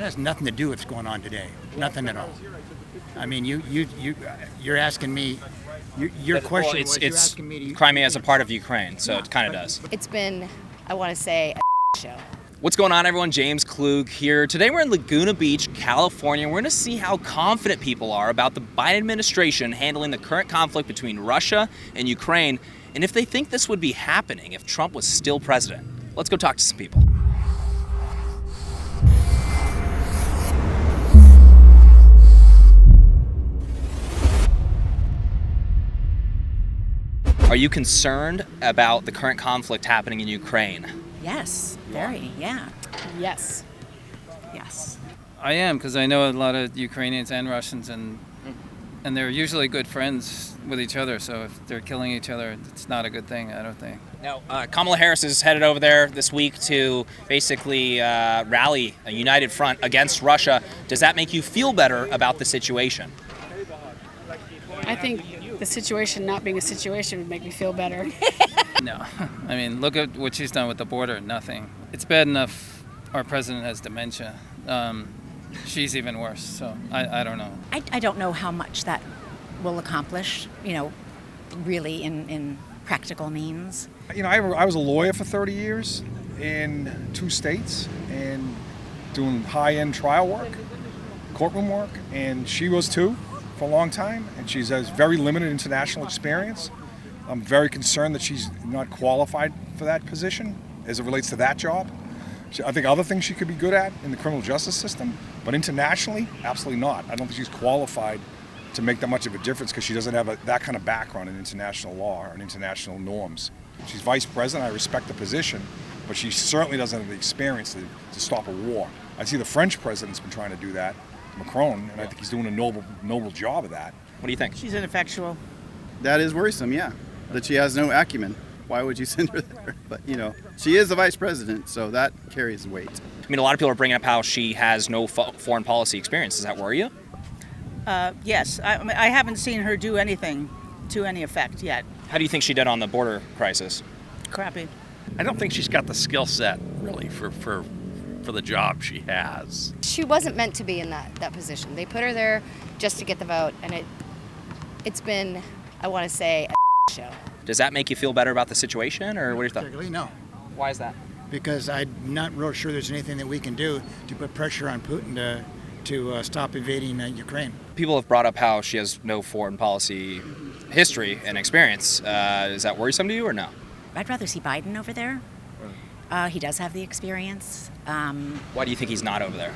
has nothing to do with what's going on today. Nothing at all. I mean, you're asking me. Your question was you're asking me to. Crimea is a part of Ukraine, so it kind of does. It's been, I want to say, a show. What's going on, everyone? James Klug here. Today we're in Laguna Beach, California. We're going to see how confident people are about the Biden administration handling the current conflict between Russia and Ukraine, and if they think this would be happening if Trump was still president. Let's go talk to some people. Are you concerned about the current conflict happening in Ukraine? Yes, very, yeah. Yes. Yes. I am, because I know a lot of Ukrainians and Russians, and they're usually good friends with each other, so if they're killing each other, it's not a good thing, I don't think. Now, Kamala Harris is headed over there this week to basically rally a united front against Russia. Does that make you feel better about the situation? I think the situation not being a situation would make me feel better. No. I mean, look at what she's done with the border, nothing. It's bad enough our president has dementia. She's even worse, so I don't know. I don't know how much that will accomplish, really in practical means. I was a lawyer for 30 years in 2 states and doing high-end trial work, courtroom work, and she was too for a long time, and she has very limited international experience. I'm very concerned that she's not qualified for that position as it relates to that job. I think other things she could be good at in the criminal justice system, but internationally, absolutely not. I don't think she's qualified to make that much of a difference because she doesn't have that kind of background in international law or in international norms. She's vice president. I respect the position, but she certainly doesn't have the experience to stop a war. I see the French president's been trying to do that, Macron, and I think he's doing a noble job of that. What do you think? She's ineffectual. That is worrisome, yeah, that she has no acumen. Why would you send her there? But, she is the vice president, so that carries weight. I mean, a lot of people are bringing up how she has no foreign policy experience. Does that worry you? Yes, I haven't seen her do anything to any effect yet. How do you think she did on the border crisis? Crappy. I don't think she's got the skill set, really, for the job she has. She wasn't meant to be in that position. They put her there just to get the vote, and it's been, I want to say, a show. Does that make you feel better about the situation, or what are your thoughts? Particularly, no. Why is that? Because I'm not real sure there's anything that we can do to put pressure on Putin to stop invading Ukraine. People have brought up how she has no foreign policy history and experience. Is that worrisome to you or no? I'd rather see Biden over there. He does have the experience. Why do you think he's not over there?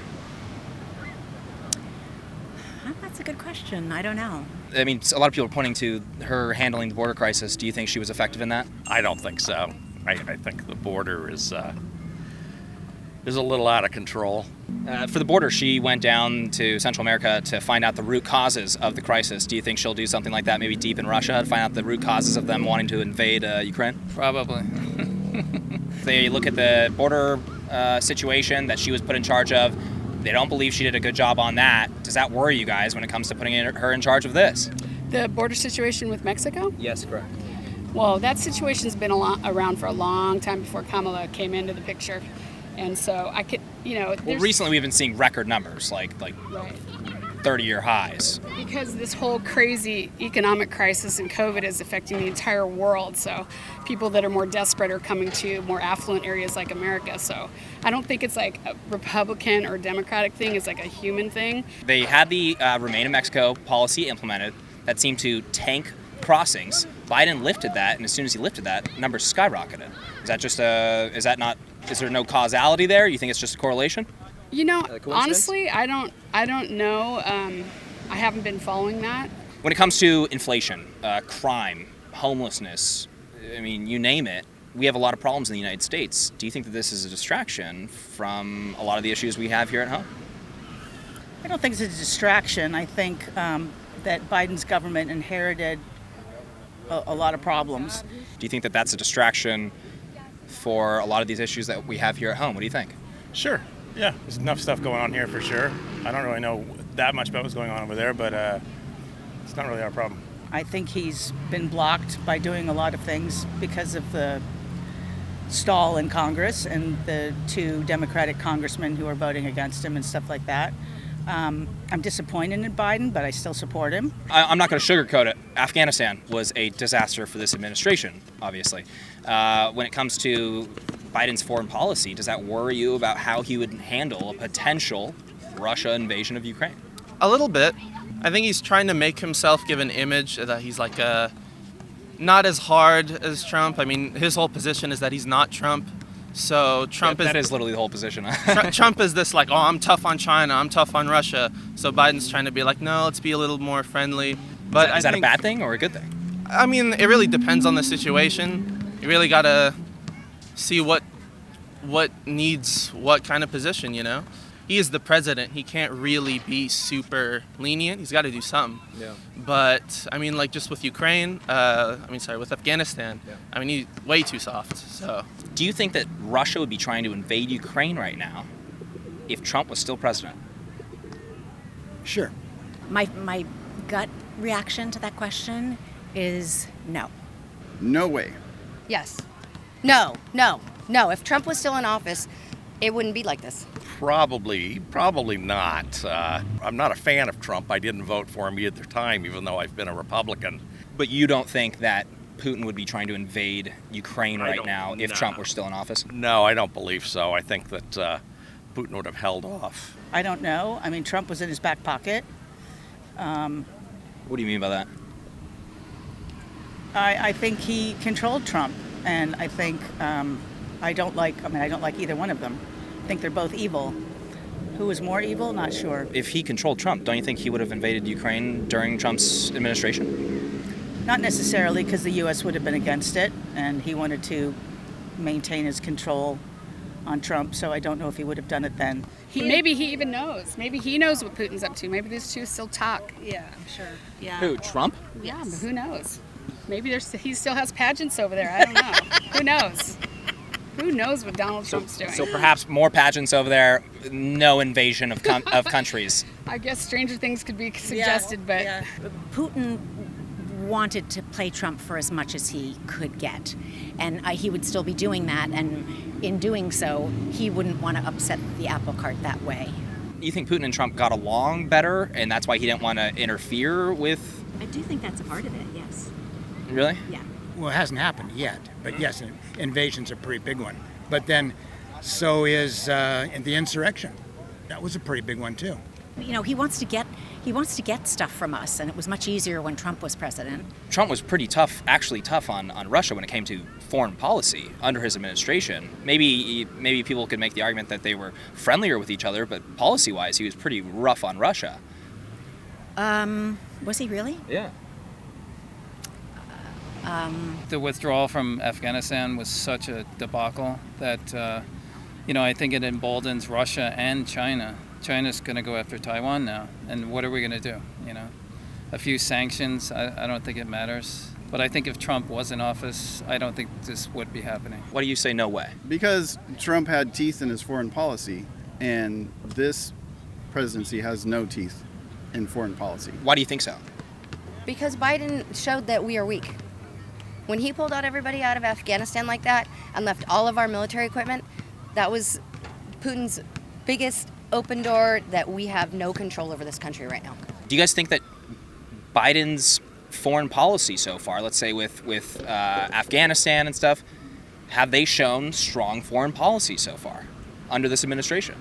That's a good question. I don't know. I mean, a lot of people are pointing to her handling the border crisis. Do you think she was effective in that? I don't think so. I think the border is a little out of control. For the border, she went down to Central America to find out the root causes of the crisis. Do you think she'll do something like that, maybe deep in Russia, to find out the root causes of them wanting to invade Ukraine? Probably. They look at the border situation that she was put in charge of. They don't believe she did a good job on that. Does that worry you guys when it comes to putting her in charge of this? The border situation with Mexico? Yes, correct. Well, that situation's been around for a long time before Kamala came into the picture. And so I could, Well, recently we've been seeing record numbers, like right. 30-year highs. Because this whole crazy economic crisis and COVID is affecting the entire world. So people that are more desperate are coming to more affluent areas like America. So I don't think it's like a Republican or Democratic thing. It's like a human thing. They had the Remain in Mexico policy implemented that seemed to tank crossings. Biden lifted that, and as soon as he lifted that, numbers skyrocketed. Is there no causality there? You think it's just a correlation? Honestly, I don't know. I haven't been following that. When it comes to inflation, crime, homelessness, I mean, you name it, we have a lot of problems in the United States. Do you think that this is a distraction from a lot of the issues we have here at home? I don't think it's a distraction. I think that Biden's government inherited a lot of problems. Do you think that that's a distraction for a lot of these issues that we have here at home? What do you think? Sure. Yeah, there's enough stuff going on here for sure. I don't really know that much about what's going on over there, but it's not really our problem. I think he's been blocked by doing a lot of things because of the stall in Congress and the 2 Democratic congressmen who are voting against him and stuff like that. I'm disappointed in Biden, but I still support him. I'm not going to sugarcoat it. Afghanistan was a disaster for this administration, obviously. When it comes to Biden's foreign policy, does that worry you about how he would handle a potential Russia invasion of Ukraine? A little bit. I think he's trying to make himself give an image that he's like not as hard as Trump. I mean, his whole position is that he's not Trump. So Trump that is literally the whole position. Trump is this like, oh, I'm tough on China, I'm tough on Russia. So Biden's trying to be like, no, let's be a little more friendly. But is that a bad thing or a good thing? I mean, it really depends on the situation. You really gotta see what needs what kind of position, you know? He is the president. He can't really be super lenient. He's got to do something. Yeah. But I mean, like just with Ukraine, with Afghanistan, Yeah. I mean, he's way too soft. So. Do you think that Russia would be trying to invade Ukraine right now if Trump was still president? Sure. My gut reaction to that question is no. No way. Yes. No. If Trump was still in office, it wouldn't be like this. Probably not. I'm not a fan of Trump. I didn't vote for him either time, even though I've been a Republican. But you don't think that Putin would be trying to invade Ukraine right now if Trump were still in office? No, I don't believe so. I think that Putin would have held off. I don't know. I mean, Trump was in his back pocket. What do you mean by that? I think he controlled Trump, and I think I don't like either one of them. I think they're both evil. Who is more evil? Not sure. If he controlled Trump, don't you think he would have invaded Ukraine during Trump's administration? Not necessarily, because the U.S. would have been against it, and he wanted to maintain his control on Trump, so I don't know if he would have done it then. Maybe he even knows. Maybe he knows what Putin's up to. Maybe these two still talk. Yeah, I'm sure. Yeah. Who, Trump? Yeah, but who knows? Maybe he still has pageants over there. I don't know. Who knows? Who knows what Donald Trump's doing? So perhaps more pageants over there, no invasion of countries. I guess stranger things could be suggested, but Putin wanted to play Trump for as much as he could get, and he would still be doing that, and in doing so, he wouldn't want to upset the apple cart that way. You think Putin and Trump got along better, and that's why he didn't want to interfere with? I do think that's a part of it, yes. Really? Yeah. Well, it hasn't happened yet, but yes, invasion's a pretty big one. But then, so is the insurrection. That was a pretty big one too. You know, he wants to get stuff from us, and it was much easier when Trump was president. Trump was pretty tough on Russia when it came to foreign policy under his administration. Maybe people could make the argument that they were friendlier with each other, but policy-wise, he was pretty rough on Russia. Was he really? Yeah. The withdrawal from Afghanistan was such a debacle that, I think it emboldens Russia and China. China's going to go after Taiwan now, and what are we going to do? A few sanctions, I don't think it matters. But I think if Trump was in office, I don't think this would be happening. Why do you say no way? Because Trump had teeth in his foreign policy, and this presidency has no teeth in foreign policy. Why do you think so? Because Biden showed that we are weak. When he pulled out everybody out of Afghanistan like that and left all of our military equipment, that was Putin's biggest open door that we have no control over this country right now. Do you guys think that Biden's foreign policy so far, let's say with Afghanistan and stuff, have they shown strong foreign policy so far under this administration?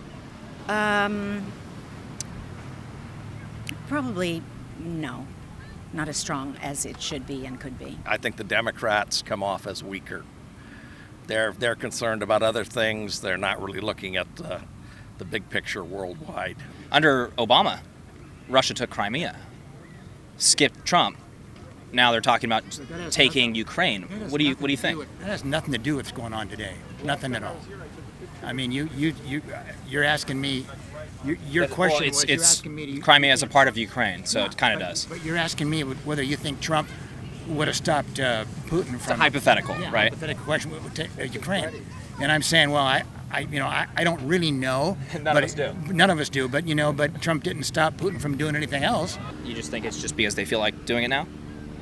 Probably no. Not as strong as it should be and could be. I think the Democrats come off as weaker. They're concerned about other things. They're not really looking at the big picture worldwide. Under Obama, Russia took Crimea, skipped Trump. Now they're talking about taking Ukraine. What do you think? That has nothing to do with what's going on today. Nothing at all. I mean, you're asking me. Your question was you're asking me to, Crimea is a part of Ukraine, so it kind of does. But you're asking me whether you think Trump would have stopped Putin from. It's a hypothetical, right? Hypothetical question would take Ukraine, and I'm saying, well, I don't really know. None of us do. None of us do, but but Trump didn't stop Putin from doing anything else. You just think it's just because they feel like doing it now?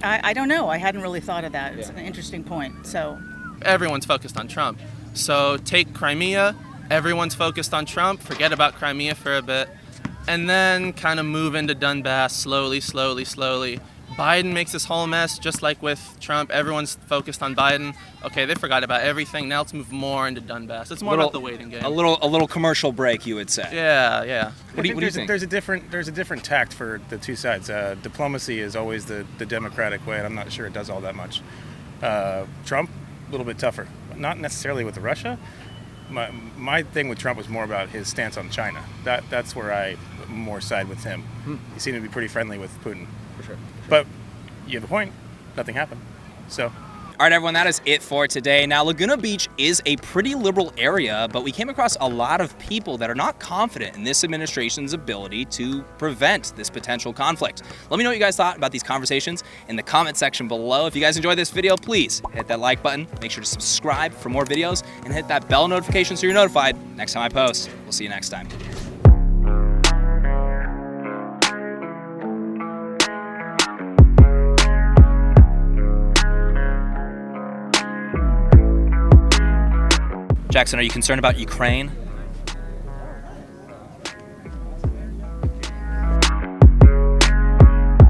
I don't know. I hadn't really thought of that. It's an interesting point. So. everyone's focused on Trump. So take Crimea, everyone's focused on Trump, forget about Crimea for a bit, and then kind of move into Donbass slowly. Biden makes this whole mess, just like with Trump. Everyone's focused on Biden. Okay, they forgot about everything. Now let's move more into Donbass. It's more about the waiting game. A little commercial break, you would say. Yeah. What do you think? There's a different tact for the two sides. Diplomacy is always the democratic way, and I'm not sure it does all that much. Trump, a little bit tougher. Not necessarily with Russia. My thing with Trump was more about his stance on China. That's where I more side with him. He seemed to be pretty friendly with Putin. For sure. But you have a point. Nothing happened. So. All right, everyone, that is it for today. Now, Laguna Beach is a pretty liberal area, but we came across a lot of people that are not confident in this administration's ability to prevent this potential conflict. Let me know what you guys thought about these conversations in the comment section below. If you guys enjoyed this video, please hit that like button, make sure to subscribe for more videos, and hit that bell notification so you're notified next time I post. We'll see you next time. Jackson, are you concerned about Ukraine?